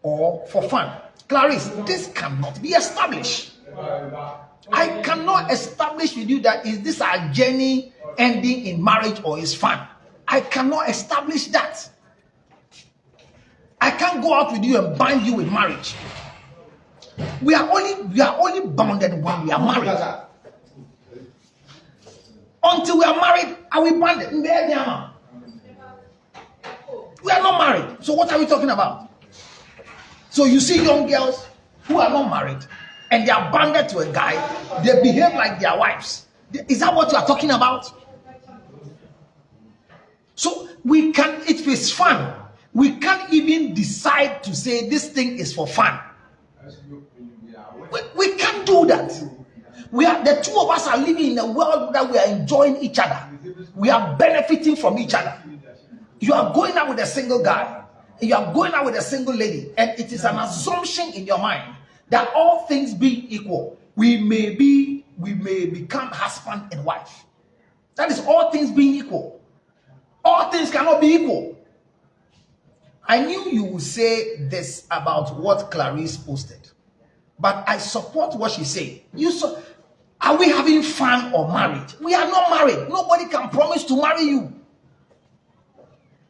or for fun. Clarice, this cannot be established. I cannot establish with you that is this our journey ending in marriage or is fun. I cannot establish that. I can't go out with you and bind you with marriage. We are only bounded when we are married. Until we are married, are we bounded? We are not married. So what are we talking about? So you see young girls who are not married and they are bounded to a guy, they behave like their wives. Is that what you are talking about? So we can, if it's fun, we can't even decide to say this thing is for fun. We can't do that. The two of us are living in a world that we are enjoying each other. We are benefiting from each other. You are going out with a single guy, and you are going out with a single lady, and it is an assumption in your mind that all things being equal, we may become husband and wife. That is all things being equal. All things cannot be equal. I knew you would say this about what Clarice posted, but I support what she said. Are we having fun or marriage? We are not married. Nobody can promise to marry you.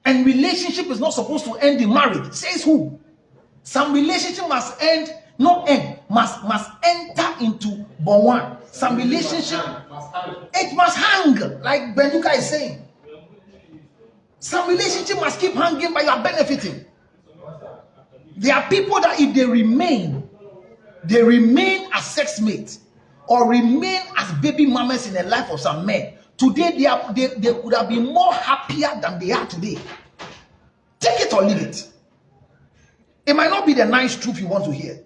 And relationship is not supposed to end in marriage. Says who? Some relationship must end, not end, must enter into one. Some relationship, it must hang, like Benduka is saying. Some relationship must keep hanging, but you are benefiting. There are people that if they remain as sex mates or remain as baby mamas in the life of some men. Today they could have been more happier than they are today. Take it or leave it. It might not be the nice truth you want to hear.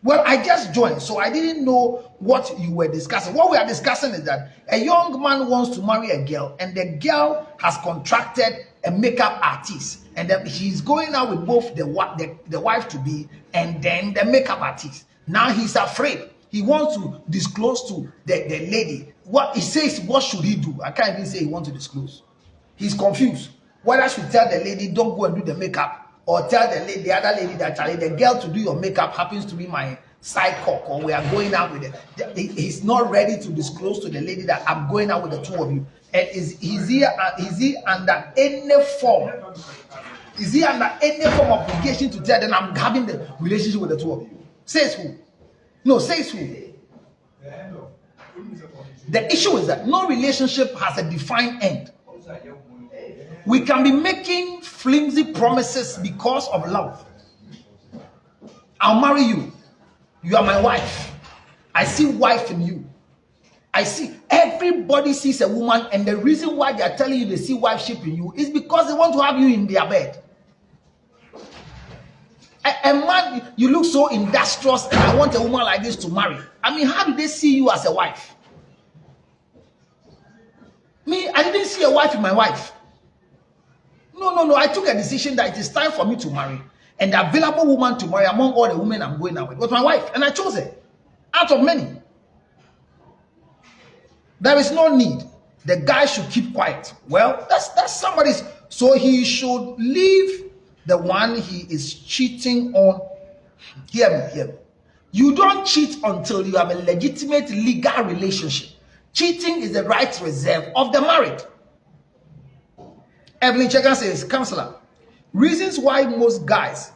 Well, I just joined, so I didn't know what you were discussing. What we are discussing is that a young man wants to marry a girl, and the girl has contracted a makeup artist, and then he's going out with both the wife to be and then the makeup artist. Now he's afraid. He wants to disclose to the lady. What he says, what should he do? I can't even say he wants to disclose. He's confused. Whether I should tell the lady, don't go and do the makeup, or tell the other lady that the girl to do your makeup happens to be my side cock, or we are going out with it. He's not ready to disclose to the lady that I'm going out with the two of you. And is he under any form? Is he under any form of obligation to tell them I'm having the relationship with the two of you? Says who? No, says who? The issue is that no relationship has a defined end. We can be making flimsy promises because of love. I'll marry you. You are my wife. I see wife in you. I see everybody sees a woman, and the reason why they are telling you they see wifeship in you is because they want to have you in their bed. A man, you look so industrious, and I want a woman like this to marry. I mean, how do they see you as a wife? Me, I didn't see a wife in my wife. No. I took a decision that it is time for me to marry. And the available woman to marry among all the women I'm going out with was my wife. And I chose her out of many. There is no need. The guy should keep quiet. Well, that's somebody's. So he should leave the one he is cheating on. Hear me. You don't cheat until you have a legitimate legal relationship. Cheating is the right reserved of the married. Evelyn Checker says, counselor, reasons why most guys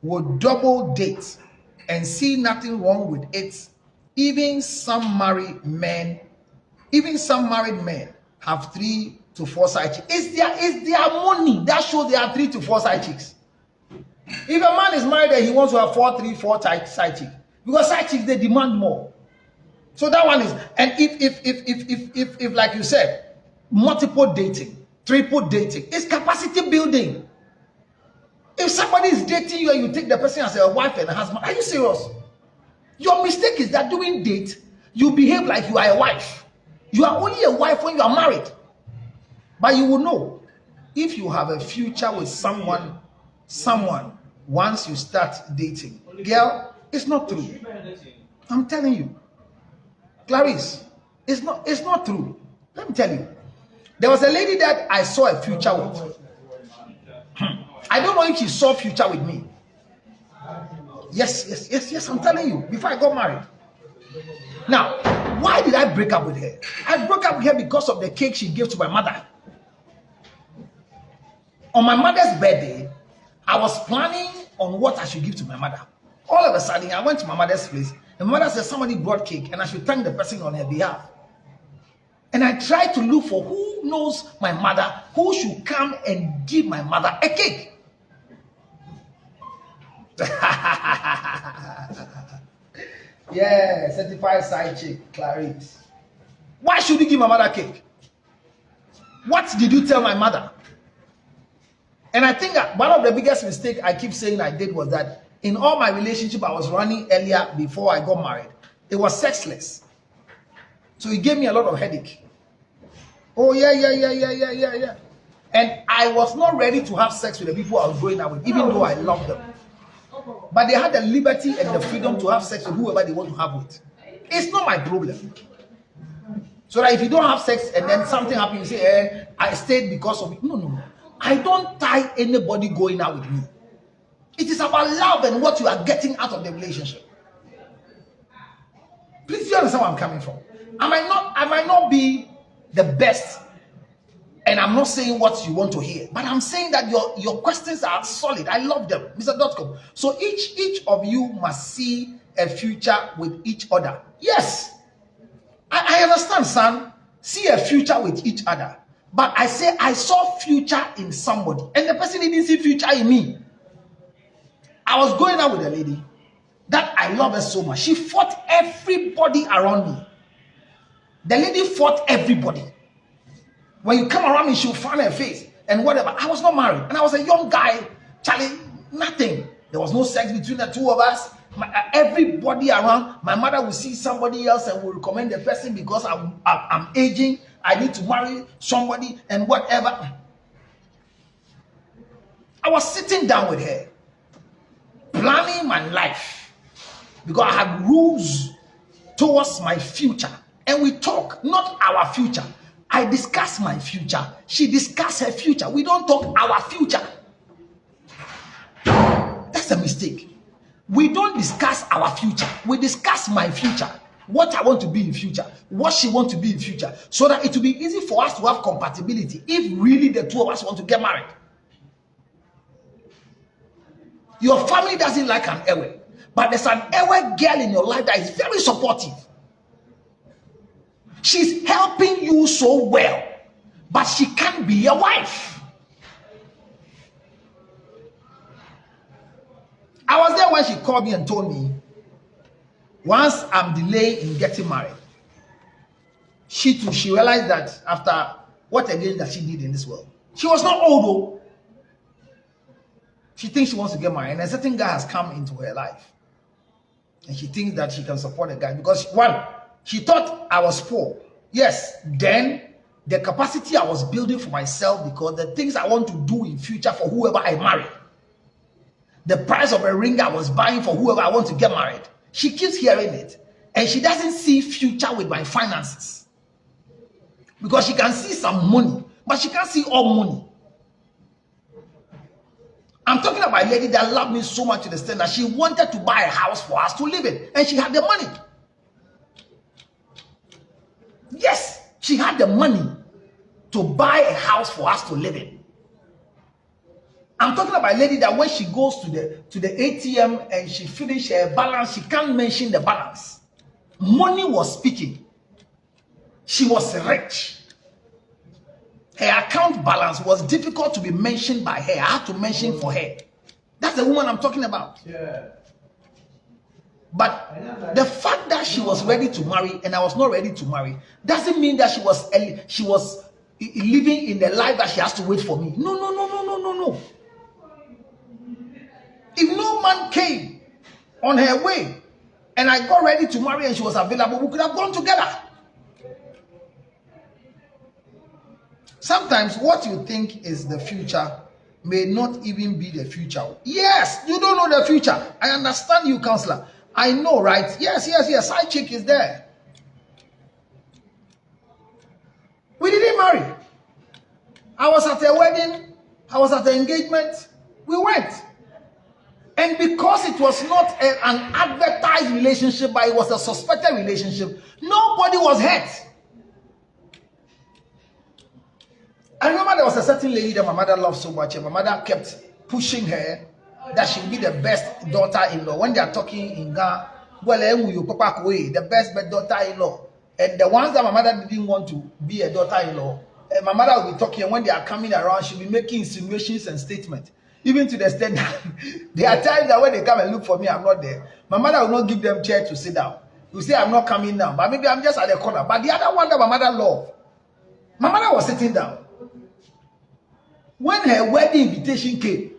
would double date and see nothing wrong with it. Even some married men have 3 to 4 side chicks. It's their money that shows they have 3 to 4 side chicks. If a man is married and he wants to have 4 side chicks, because side chicks they demand more. So that one is, and if like you said, multiple dating, triple dating, it's capacity building. If somebody is dating you and you take the person as a wife and a husband, are you serious? Your mistake is that during date, you behave like you are a wife. You are only a wife when you are married. But you will know if you have a future with someone once you start dating. Girl, it's not true. I'm telling you. Clarice, it's not true. Let me tell you. There was a lady that I saw a future with. I don't know if she saw future with me. Yes. I'm telling you, before I got married. Now, why did I break up with her? I broke up with her because of the cake she gave to my mother. On my mother's birthday, I was planning on what I should give to my mother. All of a sudden, I went to my mother's place, and my mother said somebody brought cake, and I should thank the person on her behalf. And I tried to look for who knows my mother, who should come and give my mother a cake. Yeah, certified side chick, Clarice. Why should you give my mother cake? What did you tell my mother? And I think that one of the biggest mistakes I keep saying I did was that in all my relationship I was running earlier before I got married, it was sexless. So it gave me a lot of headache. Oh, yeah. And I was not ready to have sex with the people I was going out with, even though I loved them. But they had the liberty and the freedom to have sex with whoever they want to have with. It's not my problem. So that if you don't have sex and then something happens, you say, I stayed because of it. No. I don't tie anybody going out with me. It is about love and what you are getting out of the relationship. Please, you understand where I'm coming from? I might not be the best, and I'm not saying what you want to hear, but I'm saying that your questions are solid. I love them, Mr. Dotcom. So each of you must see a future with each other. Yes, I understand, son. See a future with each other. But I say I saw future in somebody, and the person didn't see future in me. I was going out with a lady that I love her so much. She fought everybody around me. The lady fought everybody. When you come around me, she'll frown her face and whatever. I was not married, and I was a young guy. Charlie, nothing. There was no sex between the two of us. Everybody around, my mother will see somebody else and will recommend the person because I'm aging. I need to marry somebody and whatever. I was sitting down with her, planning my life because I had rules towards my future. And we talk, not our future. I discuss my future. She discuss her future. We don't talk our future. That's a mistake. We don't discuss our future. We discuss my future. What I want to be in future. What she wants to be in future. So that it will be easy for us to have compatibility if really the two of us want to get married. Your family doesn't like an Ewe. But there's an Ewe girl in your life that is very supportive. She's helping you so well. But she can't be your wife. I was there when she called me and told me, once I'm delayed in getting married, she realized that after what again that she did in this world. She was not old though. She thinks she wants to get married, and a certain guy has come into her life. And she thinks that she can support a guy because, one, she thought I was poor. Yes, then the capacity I was building for myself because the things I want to do in future for whoever I marry. The price of a ring I was buying for whoever I want to get married. She keeps hearing it. And she doesn't see future with my finances. Because she can see some money, but she can't see all money. I'm talking about a lady that loved me so much to the extent that she wanted to buy a house for us to live in. And she had the money. Yes, she had the money to buy a house for us to live in. I'm talking about a lady that when she goes to the ATM and she finishes her balance, she can't mention the balance. Money was speaking. She was rich. Her account balance was difficult to be mentioned by her. I had to mention for her. That's the woman I'm talking about. Yeah. But the fact that she was ready to marry and I was not ready to marry doesn't mean that she was living in the life that she has to wait for me. No. If no man came on her way and I got ready to marry and she was available, we could have gone together. Sometimes what you think is the future may not even be the future. Yes, you don't know the future. I understand you, counselor. I know, right? Yes. Side chick is there. We didn't marry. I was at a wedding. I was at the engagement. We went. And because it was not an advertised relationship, but it was a suspected relationship, nobody was hurt. I remember there was a certain lady that my mother loved so much, and my mother kept pushing her that she would be the best daughter-in-law. When they are talking in Ghana, well, the best daughter-in-law. And the ones that my mother didn't want to be a daughter-in-law, my mother will be talking, and when they are coming around, she'll be making insinuations and statements. Even to the extent that there are times that when they come and look for me, I'm not there. My mother will not give them chair to sit down. You say I'm not coming now, but maybe I'm just at the corner. But the other one that my mother loved, my mother was sitting down. When her wedding invitation came,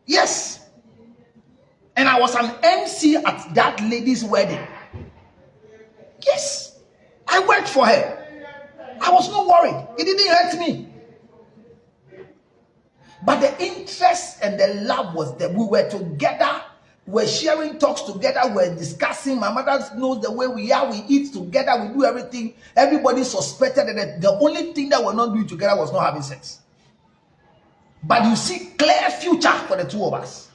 yes, and I was an MC at that lady's wedding. Yes, I worked for her. I was not worried. It didn't hurt me. But the interest and the love was there. We were together. We're sharing talks together. We're discussing. My mother knows the way we are. We eat together. We do everything. Everybody suspected that the only thing that we're not doing together was not having sex. But you see clear future for the two of us.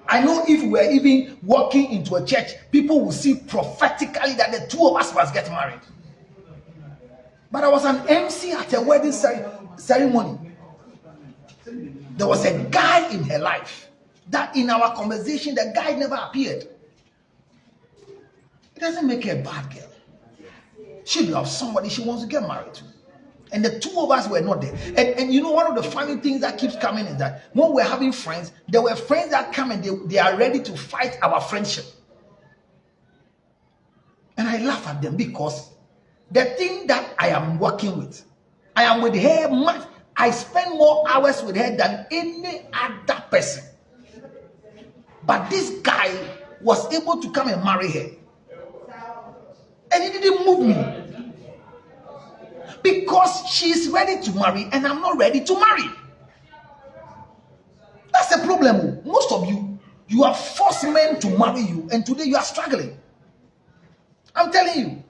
I know if we're even walking into a church, people will see prophetically that the two of us must get married. But I was an MC at a wedding ceremony. There was a guy in her life that in our conversation, the guy never appeared. It doesn't make her a bad girl. She loves somebody she wants to get married to. And the two of us were not there. And you know, one of the funny things that keeps coming is that when we're having friends, there were friends that come and they are ready to fight our friendship. And I laugh at them because the thing that I am working with, I am with her much. I spend more hours with her than any other person. But this guy was able to come and marry her. And it didn't move me. Because she's ready to marry and I'm not ready to marry. That's the problem. Most of you have forced men to marry you, and today you are struggling. I'm telling you.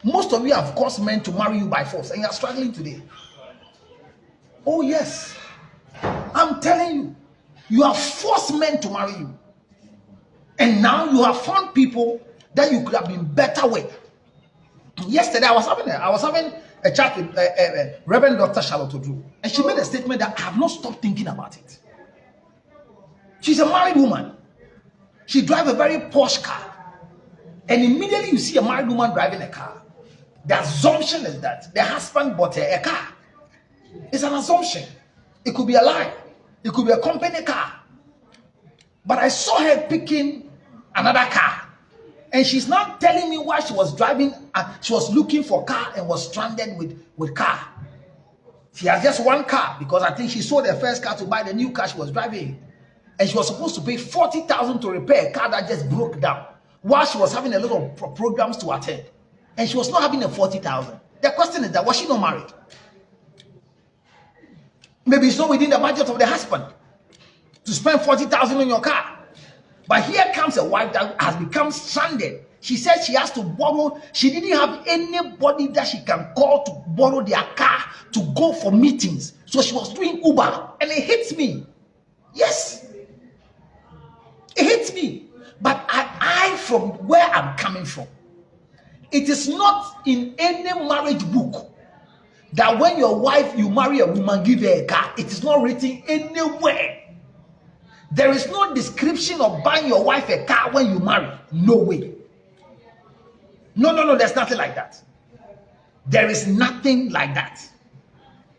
Most of you have forced men to marry you by force, and you are struggling today. Oh yes, I'm telling you, you have forced men to marry you, and now you have found people that you could have been better with. Yesterday, I was having a chat with Reverend Dr. Charlotte Odru, and she made a statement that I have not stopped thinking about it. She's a married woman. She drives a very Porsche car, and immediately you see a married woman driving a car, the assumption is that the husband bought her a car. It's an assumption. It could be a lie. It could be a company car. But I saw her picking another car. And she's now telling me why she was driving. She was looking for car and was stranded with car. She has just one car because I think she sold her first car to buy the new car she was driving. And she was supposed to pay 40,000 to repair a car that just broke down while she was having a lot of programs to attend. And she was not having a 40,000. The question is that, was she not married? Maybe it's not within the budget of the husband to spend 40,000 on your car. But here comes a wife that has become stranded. She said she has to borrow. She didn't have anybody that she can call to borrow their car to go for meetings. So she was doing Uber. And it hits me. Yes. It hits me. But I from where I'm coming from, it is not in any marriage book that when you marry a woman, give her a car. It is not written anywhere. There is no description of buying your wife a car when you marry. No way. No, there's nothing like that. There is nothing like that.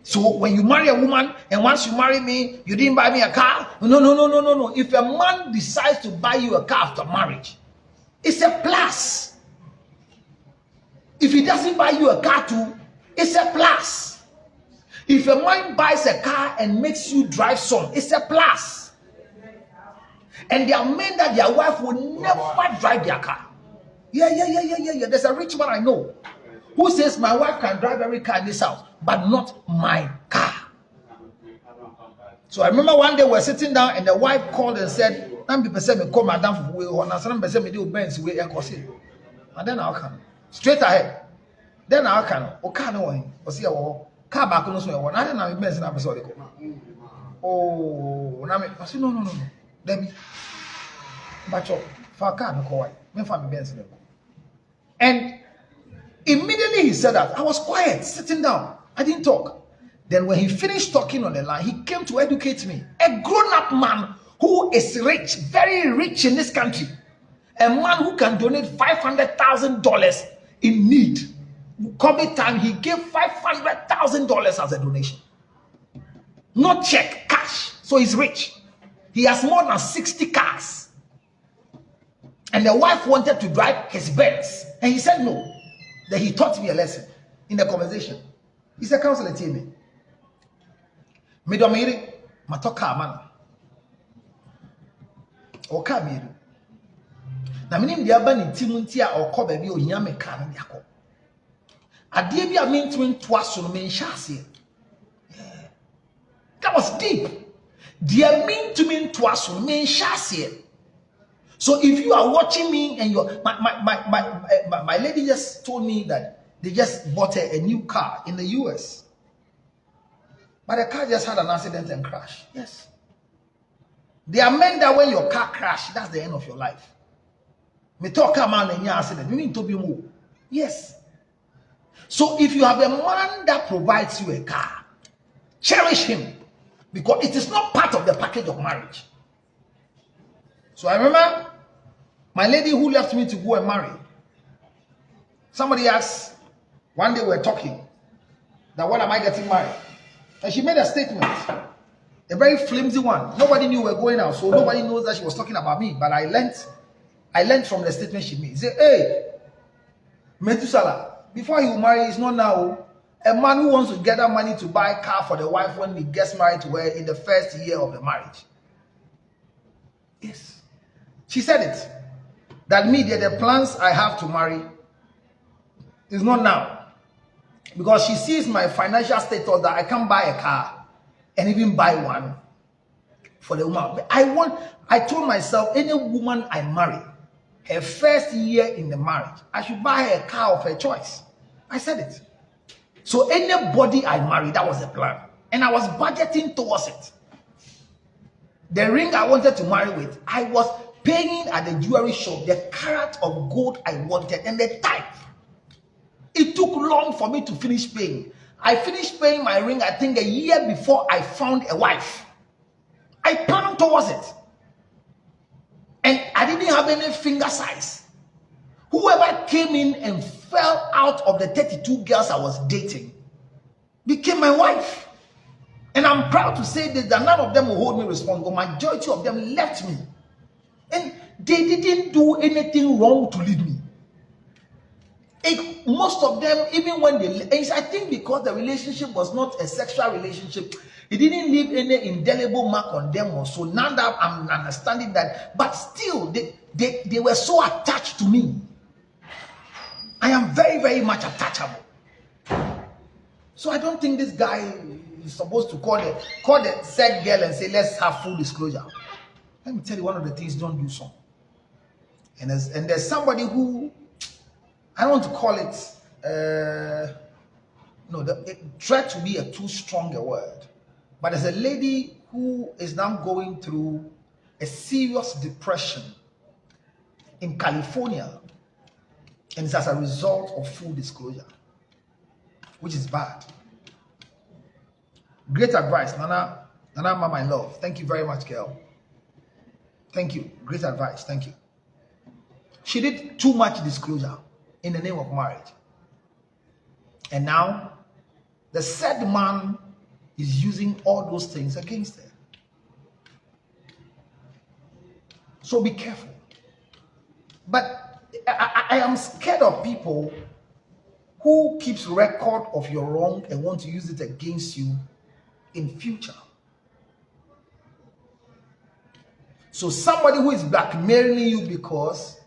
So when you marry a woman, and once you marry me, you didn't buy me a car. No. If a man decides to buy you a car after marriage, it's a plus. If he doesn't buy you a car too, it's a plus. If a man buys a car and makes you drive some, it's a plus. And there are men that their wife will never drive their car. Yeah. There's a rich man I know who says my wife can drive every car in this house, but not my car. So I remember one day we were sitting down and the wife called and said, and then I'll come. Straight ahead. Then I'll come. Oh, I said, no. Let me. But for a car, and immediately he said that. I was quiet, sitting down. I didn't talk. Then when he finished talking on the line, he came to educate me. A grown-up man who is rich, very rich in this country. A man who can donate $500,000 in need. COVID time, he gave $500,000 as a donation. Not check, cash. So he's rich. He has more than 60 cars. And the wife wanted to drive his Benz. And he said no. Then he taught me a lesson in the conversation. He said, "Counselor, tell me. Midomiri, matoka man. Oka miru. Na minim dia ba ni timunti a okọ ba bi ohia me ka no yakọ. Ade bi a mentwin to aso no menhya ase. That was deep. Dia mentwin to aso no menhya ase. So if you are watching me and my lady just told me that they just bought a new car in the US. But the car just had an accident and crashed. Yes. There are men that when your car crashes, that's the end of your life. Me talk man in your accident. You need to be more. Yes. So if you have a man that provides you a car, cherish him. Because it is not part of the package of marriage. So I remember my lady who left me to go and marry. Somebody asked, one day we were talking, that when am I getting married? And she made a statement, a very flimsy one. Nobody knew we were going out, so nobody knows that she was talking about me. But I learned from the statement she made. She said, "Hey, Methuselah, before you marry, it's not now. A man who wants to gather money to buy a car for the wife when he gets married to her in the first year of the marriage." Yes. She said it. That the plans I have to marry is not now. Because she sees my financial status that I can buy a car and even buy one for the woman. But I told myself, any woman I marry, her first year in the marriage, I should buy her a car of her choice. I said it. So anybody I marry, that was the plan. And I was budgeting towards it. The ring I wanted to marry with, I was paying at the jewelry shop the carat of gold I wanted and the type. It took long for me to finish paying. I finished paying my ring, I think, a year before I found a wife. I planned towards it. And I didn't have any finger size. Whoever came in and fell out of the 32 girls I was dating became my wife. And I'm proud to say this, that none of them will hold me responsible. Majority of them left me. And they didn't do anything wrong to leave me. Most of them, even when they, I think because the relationship was not a sexual relationship, it didn't leave any indelible mark on them or so. Now that I'm understanding that, but still, they were so attached to me. I am very, very much attachable. So I don't think this guy is supposed to call the said girl and say, "Let's have full disclosure." Let me tell you one of the things, don't do so. And there's somebody who, I don't want to call it, try to be a too strong a word. But there's a lady who is now going through a serious depression in California. And it's as a result of full disclosure, which is bad. Great advice, Nana Mama, my love. Thank you very much, girl. Thank you. Great advice. Thank you. She did too much disclosure in the name of marriage. And now, the said man is using all those things against her. So be careful. But I am scared of people who keeps record of your wrong and want to use it against you in future. So somebody who is blackmailing you because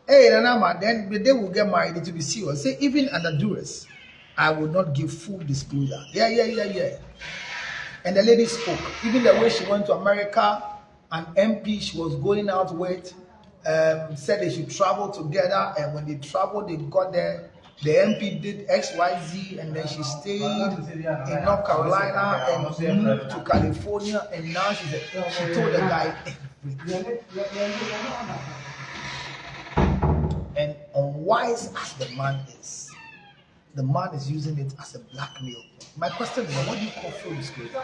hey, Nanama, then they will get married. It will be serious. Say, even under duress, I will not give full disclosure. Yeah. And the lady spoke. Even the way she went to America, an MP she was going out with, said they should travel together, and when they traveled, they got there. The MP did XYZ, and then she stayed in North Carolina and moved to California, and now she told the guy everything. And unwise as the man is using it as a blackmail. My question is, what do you call full disclosure?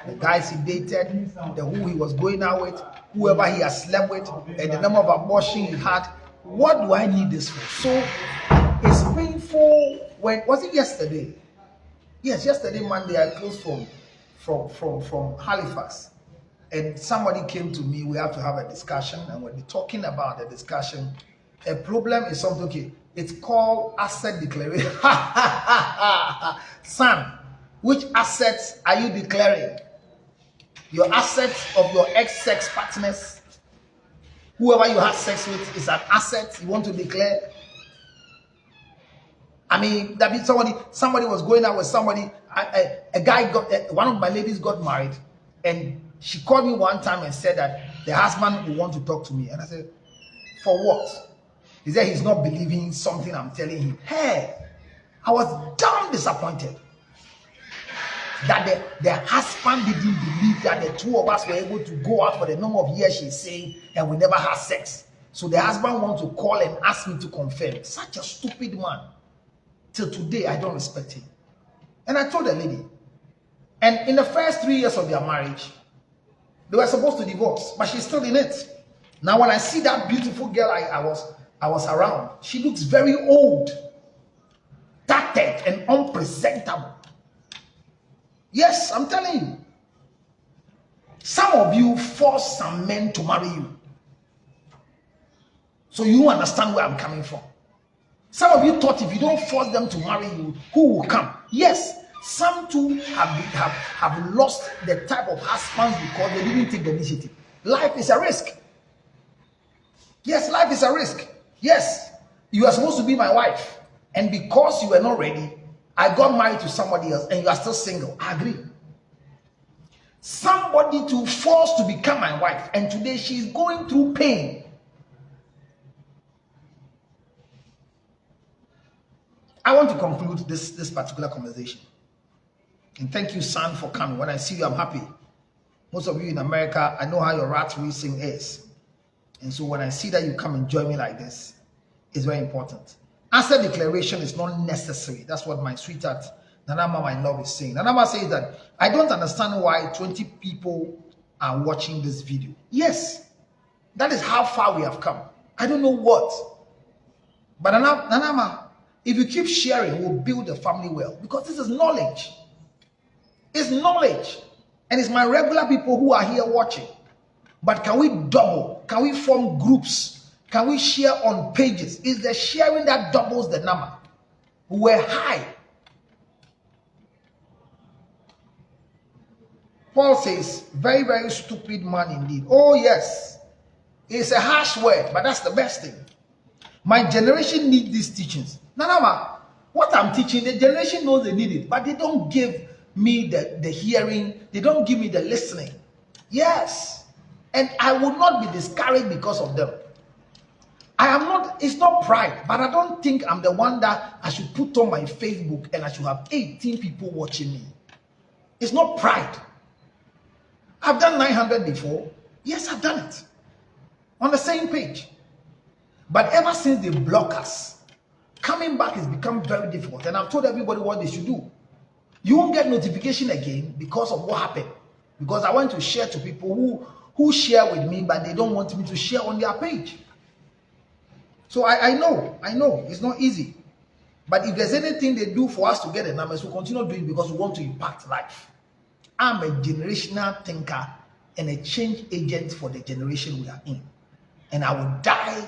The guys he dated, who he was going out with, whoever he has slept with, and the number of abortion he had. What do I need this for? So it's painful. When was it yesterday? Yes, yesterday Monday I closed from Halifax, and somebody came to me. We have to have a discussion, and when we're talking about the discussion, a problem is something. Okay, it's called asset declaration. Son, which assets are you declaring? Your assets of your ex-sex partners, whoever you had sex with, is an asset you want to declare. I mean, that means somebody was going out with somebody. A guy one of my ladies got married, and she called me one time and said that the husband will want to talk to me. And I said, for what? He said he's not believing something I'm telling him. Hey, I was damn disappointed that the husband didn't believe that the two of us were able to go out for the number of years she's saying, and we never had sex. So the husband wants to call and ask me to confirm. Such a stupid man. Till today, I don't respect him. And I told the lady, and in the first 3 years of their marriage, they were supposed to divorce, but she's still in it. Now, when I see that beautiful girl I was around, she looks very old, tattered, and unpresentable. Yes, I'm telling you. Some of you force some men to marry you. So you understand where I'm coming from. Some of you thought if you don't force them to marry you, who will come? Yes, some too have lost the type of husbands because they didn't take the initiative. Life is a risk. Yes, life is a risk. Yes, you are supposed to be my wife, and because you were not ready, I got married to somebody else, and you are still single. I agree. Somebody to force to become my wife, and today she's going through pain. I want to conclude this particular conversation. And thank you, son, for coming. When I see you, I'm happy. Most of you in America, I know how your rat racing is. And so when I see that you come and join me like this, it's very important. Asset declaration is not necessary. That's what my sweetheart, Nanama, my love, is saying. Nanama says that, I don't understand why 20 people are watching this video. Yes, that is how far we have come. I don't know what. But Nanama, if you keep sharing, we'll build the family well. Because this is knowledge. It's knowledge. And it's my regular people who are here watching. But can we double? Can we form groups? Can we share on pages? Is the sharing that doubles the number? We're high. Paul says, very, very stupid man indeed. Oh yes. It's a harsh word, but that's the best thing. My generation needs these teachings. Nanama, what I'm teaching, the generation knows they need it, but they don't give me the hearing. They don't give me the listening. Yes. And I will not be discouraged because of them. I am not, it's not pride, but I don't think I'm the one that I should put on my Facebook and I should have 18 people watching me. It's not pride. I've done 900 before. Yes, I've done it. On the same page. But ever since they block us, coming back has become very difficult. And I've told everybody what they should do. You won't get notification again because of what happened. Because I want to share to people who share with me, but they don't want me to share on their page. So I know, it's not easy. But if there's anything they do for us to get the numbers, we'll continue doing it because we want to impact life. I'm a generational thinker and a change agent for the generation we are in. And I will die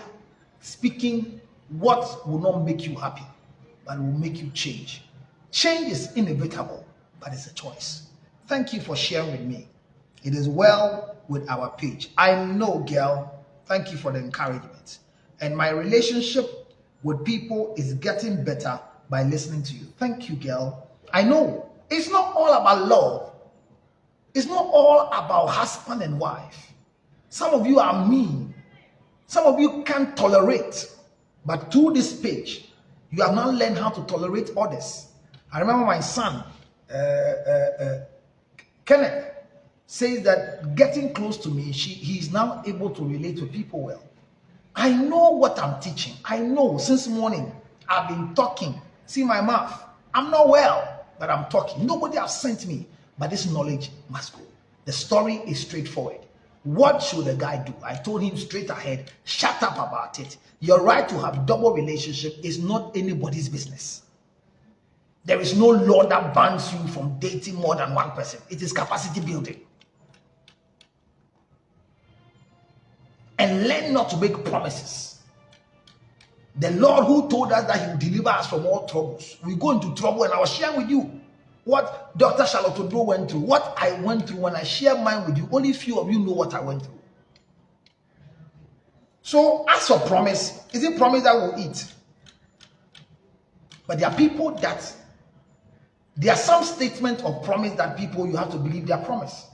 speaking what will not make you happy, but will make you change. Change is inevitable, but it's a choice. Thank you for sharing with me. It is well with our page. I know, girl, thank you for the encouragement. And my relationship with people is getting better by listening to you. Thank you, girl. I know it's not all about love. It's not all about husband and wife. Some of you are mean. Some of you can't tolerate, but through this page, you have not learned how to tolerate others. I remember my son, Kenneth, says that getting close to me, he is now able to relate to people well. I know what I'm teaching. I know since morning I've been talking. See my mouth. I'm not well, but I'm talking. Nobody has sent me, but this knowledge must go. The story is straightforward. What should the guy do? I told him straight ahead, shut up about it. Your right to have double relationship is not anybody's business. There is no law that bans you from dating more than one person. It is capacity building. And learn not to make promises. The Lord who told us that he will deliver us from all troubles. We go into trouble, and I was sharing with you what Dr. Charlotte Odo went through, what I went through. When I share mine with you, only few of you know what I went through. So as for promise, is it promise that we'll eat? But there are people that, there are some statements of promise that people, you have to believe their promise.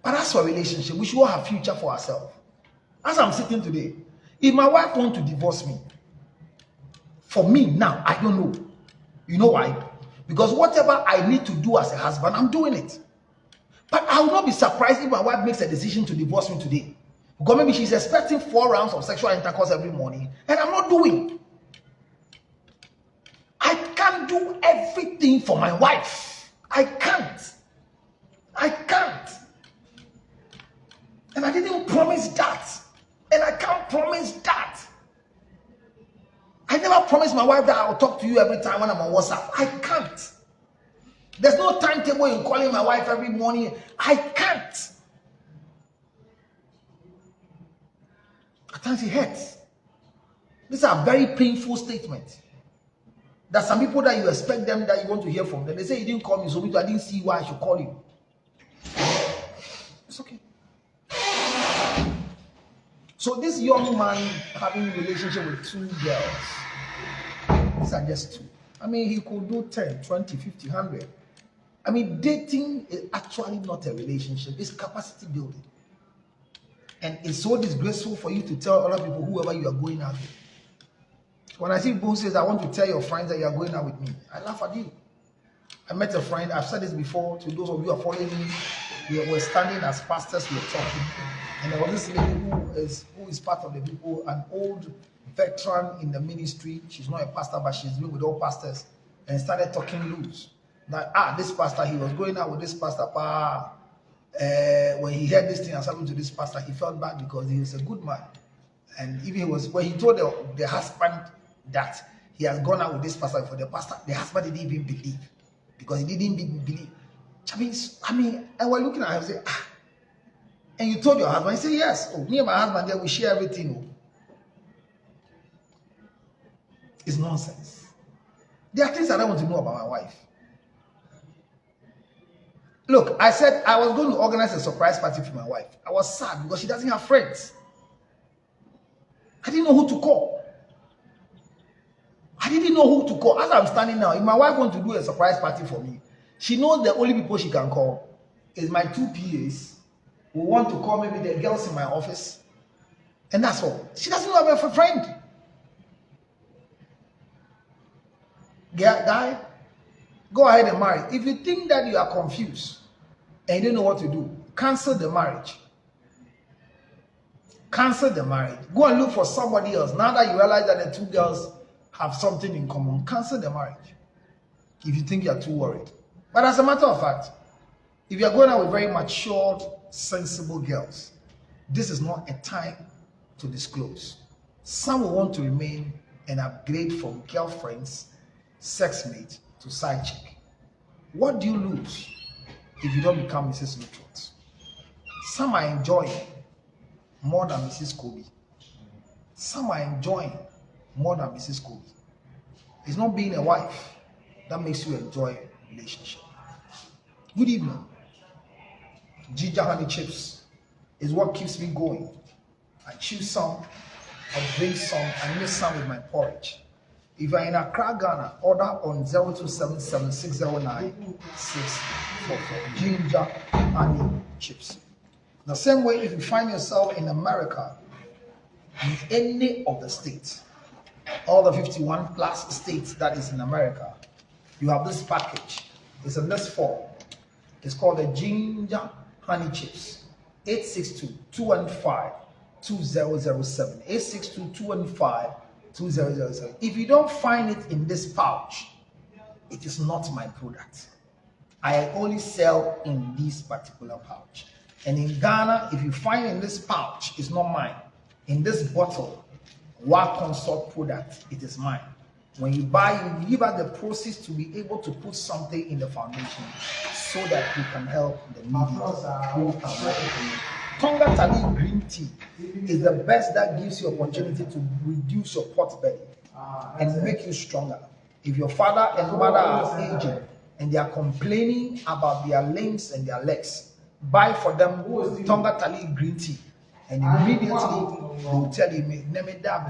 But as for relationship, we should all have future for ourselves. As I'm sitting today, if my wife wants to divorce me, for me now, I don't know. You know why? Because whatever I need to do as a husband, I'm doing it. But I will not be surprised if my wife makes a decision to divorce me today. Because maybe she's expecting 4 rounds of sexual intercourse every morning, and I'm not doing. I can't do everything for my wife. I can't. And I didn't promise that. And I can't promise that. I never promised my wife that I'll talk to you every time when I'm on WhatsApp. I can't. There's no timetable in calling my wife every morning. I can't. At times it hurts. These are very painful statements. There's some people that you expect them, that you want to hear from them. They say, you didn't call me, so I didn't see why I should call you. It's okay. So this young man having a relationship with 2 girls. These are just 2. I mean, he could do 10, 20, 50, 100. I mean, dating is actually not a relationship. It's capacity building. And it's so disgraceful for you to tell other people, whoever you are going out with. When I see people who says, I want to tell your friends that you are going out with me, I laugh at you. I met a friend, I've said this before to those of you who are following me. We were standing as pastors, we were talking. And there was this lady who is part of the people, an old veteran in the ministry. She's not a pastor, but she's been with all pastors, and started talking loose. That this pastor, he was going out with this pastor. When he heard this thing has happened to this pastor, he felt bad because he was a good man. And even when he told the husband that he has gone out with this pastor, for the husband didn't even believe, because he didn't even believe. I mean, and we're looking at him and say, and you told your husband? He said, yes. Oh, me and my husband there, we share everything. Oh. It's nonsense. There are things I don't want to know about my wife. Look, I said I was going to organize a surprise party for my wife. I was sad because she doesn't have friends. I didn't know who to call. As I'm standing now, if my wife wants to do a surprise party for me, she knows the only people she can call is my 2 PAs, who want to call maybe the girls in my office, and that's all. She doesn't have a friend. Guy, go ahead and marry. If you think that you are confused and you don't know what to do, cancel the marriage. Cancel the marriage. Go and look for somebody else. Now that you realize that the 2 girls have something in common, cancel the marriage. If you think you are too worried. But as a matter of fact, if you are going out with very matured, sensible girls, this is not a time to disclose. Some will want to remain and upgrade from girlfriends, sex mates, to side chick. What do you lose if you don't become Mrs. Neutrals? Some are enjoying more than Mrs. Kobe. Some are enjoying more than Mrs. Kobe. It's not being a wife that makes you enjoy a relationship. Good evening. Ginger honey chips is what keeps me going. I chew some, I drink some, I mix some with my porridge. If you're in Accra, Ghana, order on 0277-609-644. Ginger honey chips. The same way, if you find yourself in America, in any of the states, all the 51 plus states that is in America, you have this package. It's in this form. It's called the ginger honey chips. 862-215-2007. 862-215-2007. If you don't find it in this pouch, it is not my product. I only sell in this particular pouch. And in Ghana, if you find in this pouch, it's not mine. In this bottle, Wa Consult product, it is mine. When you buy, you give us the proceeds to be able to put something in the foundation so that we can help the needy who are working. Tonga Tali green tea is the best that gives you opportunity to reduce your pot belly and make you stronger. If your father and mother are aging and they are complaining about their limbs and their legs, buy for them Tonga Tali green tea, and immediately they will tell you, "Me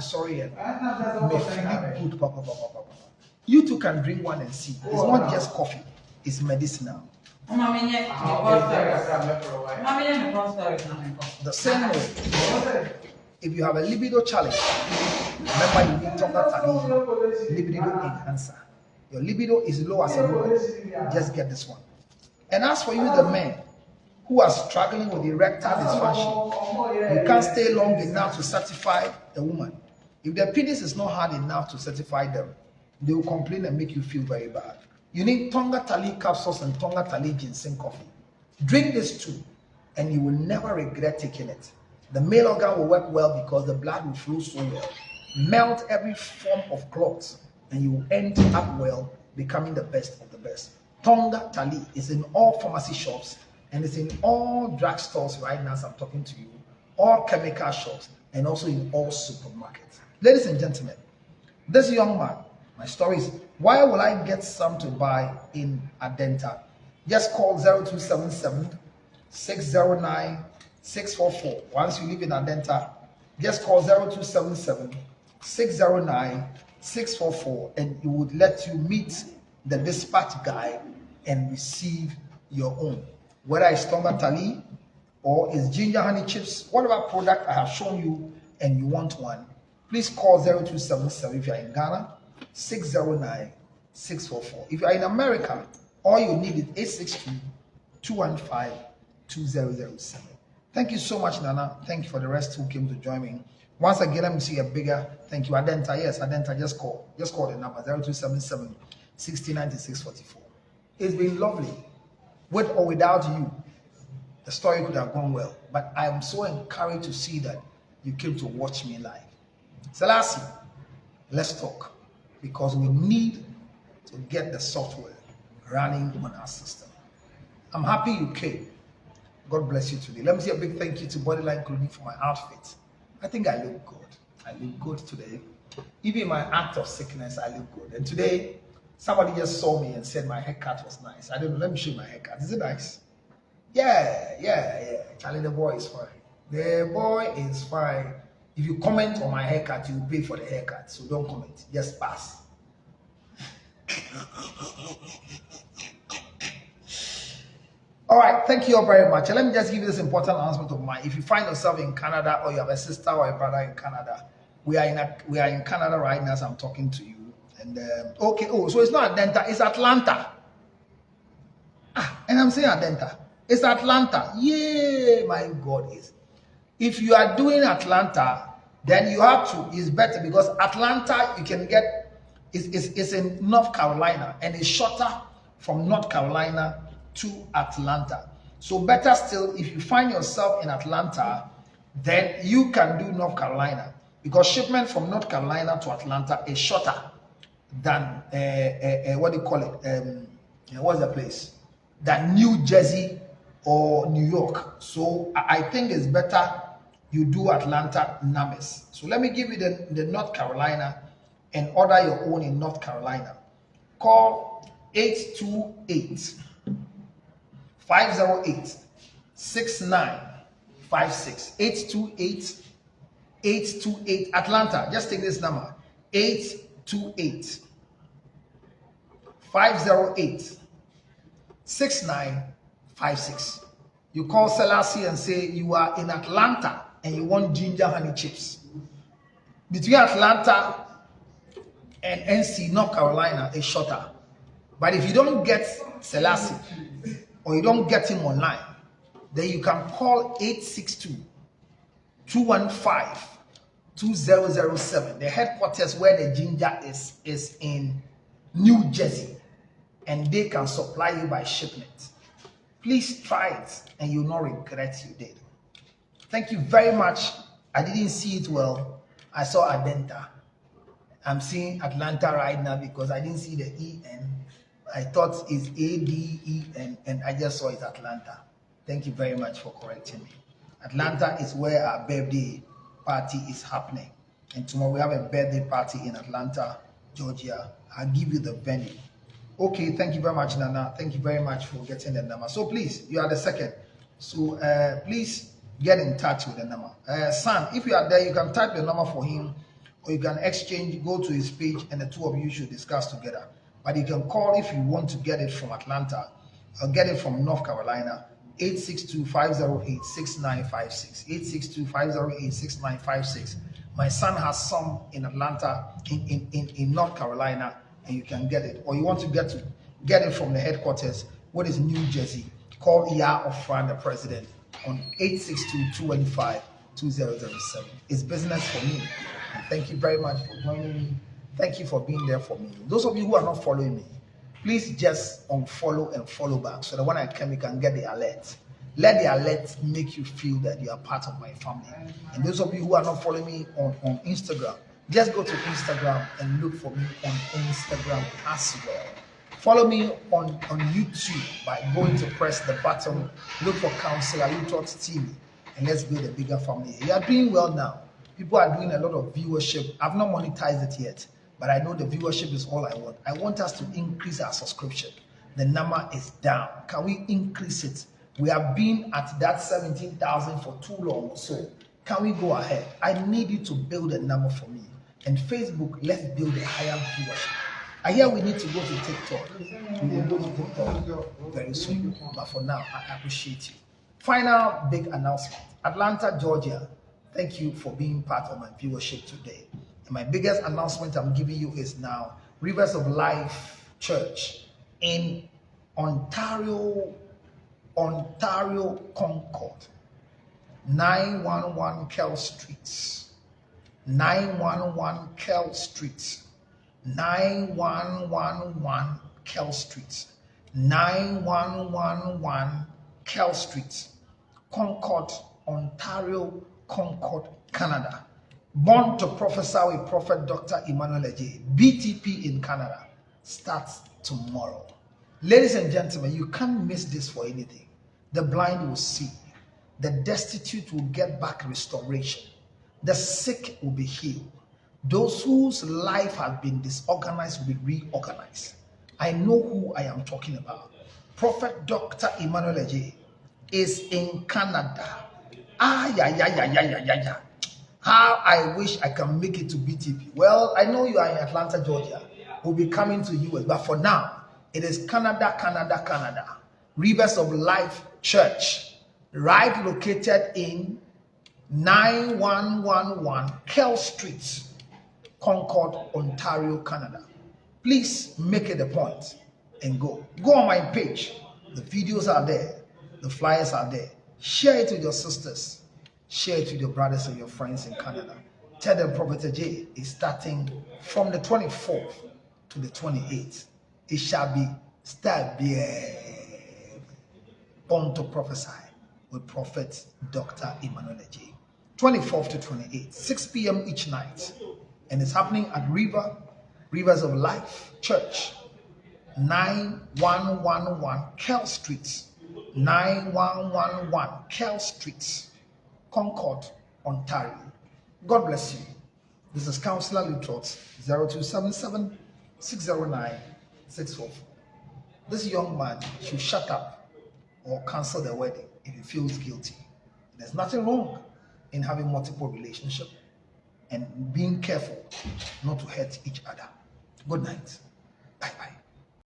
sorry, me feeling good." You too can drink one and see. It's not just coffee; it's medicinal. The same way, if you have a libido challenge, remember you need Tonga Tali libido enhancer. Your libido is low as a woman, just get this one. And as for you, the men who are struggling with erectile dysfunction, you can't stay long enough to satisfy a woman. If their penis is not hard enough to satisfy them, they will complain and make you feel very bad. You need Tonga Tali capsules and Tonga Tali ginseng coffee. Drink this too, and you will never regret taking it. The male organ will work well because the blood will flow so well. Melt every form of clots, and you will end up well, becoming the best of the best. Tonga Tali is in all pharmacy shops, and it's in all drugstores right now as I'm talking to you, all chemical shops, and also in all supermarkets. Ladies and gentlemen, this young man, my story is, why will I get some to buy in Adenta? Just call 0277-609-644. Once you live in Adenta, just call 0277-609-644, and it would let you meet the dispatch guy and receive your own. Whether it's Tonga Tali or it's ginger honey chips, whatever product I have shown you and you want one, please call 0277 if you're in Ghana, 609-644. If you're in America, all you need is 862-215-2007. Thank you so much, Nana. Thank you for the rest who came to join me. Once again, let me see a bigger thank you. Adenta, yes, Adenta, just call the number 0277-609644. It's been lovely. With or without you, the story could have gone well. But I am so encouraged to see that you came to watch me live. Selassie, let's talk, because we need to get the software running on our system. I'm happy you came. God bless you today. Let me say a big thank you to Bodyline Clothing for my outfit. I think I look good. I look good today. Even in my act of sickness, I look good. And today, somebody just saw me and said my haircut was nice. I don't know. Let me show you my haircut. Is it nice? Yeah. Charlie, the boy is fine. The boy is fine. If you comment on my haircut, you will pay for the haircut. So don't comment. Just pass. All right. Thank you all very much. And let me just give you this important announcement of mine. If you find yourself in Canada, or you have a sister or a brother in Canada, we are in Canada right now as I'm talking to you. And okay, so it's not Adenta, it's Atlanta. And I'm saying Adenta, it's Atlanta. Yeah, my God is. If you are doing Atlanta, then you have to. It's better because Atlanta you can get is in North Carolina, and it's shorter from North Carolina to Atlanta. So better still, if you find yourself in Atlanta, then you can do North Carolina, because shipment from North Carolina to Atlanta is shorter than what do you call it? What's the place? Than New Jersey or New York. So I think it's better you do Atlanta numbers. So let me give you the North Carolina and order your own in North Carolina. Call 828-508-6956. 828 Atlanta. Just take this number. 828-508-6956. You call Selassie and say you are in Atlanta and you want ginger honey chips. between Atlanta and NC, North Carolina, is shorter. But if you don't get Selassie or you don't get him online, then you can call 862-215-2007. The headquarters where the ginger is in New Jersey, and they can supply you by shipment. Please try it and you'll not regret you did. Thank you very much. I didn't see it well. I saw Adenta. I'm seeing Atlanta right now because I didn't see the EN. I thought it's ADEN and I just saw it Atlanta. Thank you very much for correcting me. Atlanta is where our birthday party is happening. And tomorrow we have a birthday party in Atlanta, Georgia. I'll give you the venue. Okay, thank you very much, Nana. Thank you very much for getting the number. So please, you are the second. So please get in touch with the number. Son, if you are there, you can type your number for him, or you can exchange, go to his page, and the two of you should discuss together. But you can call if you want to get it from Atlanta or get it from North Carolina, 862-508-6956. 862-508-6956. My son has some in Atlanta, in North Carolina, and you can get it. Or you want to get it from the headquarters, what is New Jersey, call Ya Ofran, the president, on 862-215-2007. It's business for me. And thank you very much for joining me. Thank you for being there for me. Those of you who are not following me, please just unfollow and follow back so that when I come, you can get the alert. Let the alert make you feel that you are part of my family. And those of you who are not following me on Instagram, just go to Instagram and look for me on Instagram as well. Follow me on YouTube by going to press the button, look for Counselor Lutot TV, and let's build a bigger family. You are doing well now. People are doing a lot of viewership. I've not monetized it yet, but I know the viewership is all I want. I want us to increase our subscription. The number is down. Can we increase it? We have been at that 17,000 for too long. So can we go ahead? I need you to build a number for me. And Facebook, let's build a higher viewership. I hear we need to go to TikTok. We will go to TikTok very soon. But for now, I appreciate you. Final big announcement. Atlanta, Georgia. Thank you for being part of my viewership today. And my biggest announcement I'm giving you is now Rivers of Life Church in Ontario, Concord, 911 Kell Street. 911 Kell Street. 9111 Kell Street. 9111 Kell Street. Concord, Ontario, Concord, Canada. Born to Prophesy with Prophet Dr. Emmanuel Ejay. BTP in Canada starts tomorrow. Ladies and gentlemen, you can't miss this for anything. The blind will see. The destitute will get back restoration. The sick will be healed. Those whose life has been disorganized will be reorganized. I know who I am talking about. Prophet Dr. Emmanuel Ejay is in Canada. How I wish I can make it to BTP. Well, I know you are in Atlanta, Georgia. We'll be coming to US, but for now, it is Canada, Canada, Canada. Rivers of Life Church, right located in 9111 Kell Street, Concord, Ontario, Canada. Please make it a point and go. Go on my page. The videos are there. The flyers are there. Share it with your sisters. Share it with your brothers and your friends in Canada. Tell them Prophet J is starting from the 24th to the 28th. It shall be born to prophesy with Prophet Dr. Emmanuel Ejay. 24th to 28th, 6 p.m. each night. And it's happening at Rivers of Life Church, 9111 Kell Street. 9111 Kell Street, Concord, Ontario. God bless you. This is Counselor Lutrot, 0277-609-644. This young man should shut up or cancel the wedding if he feels guilty. There's nothing wrong in having multiple relationships and being careful not to hurt each other. Good night.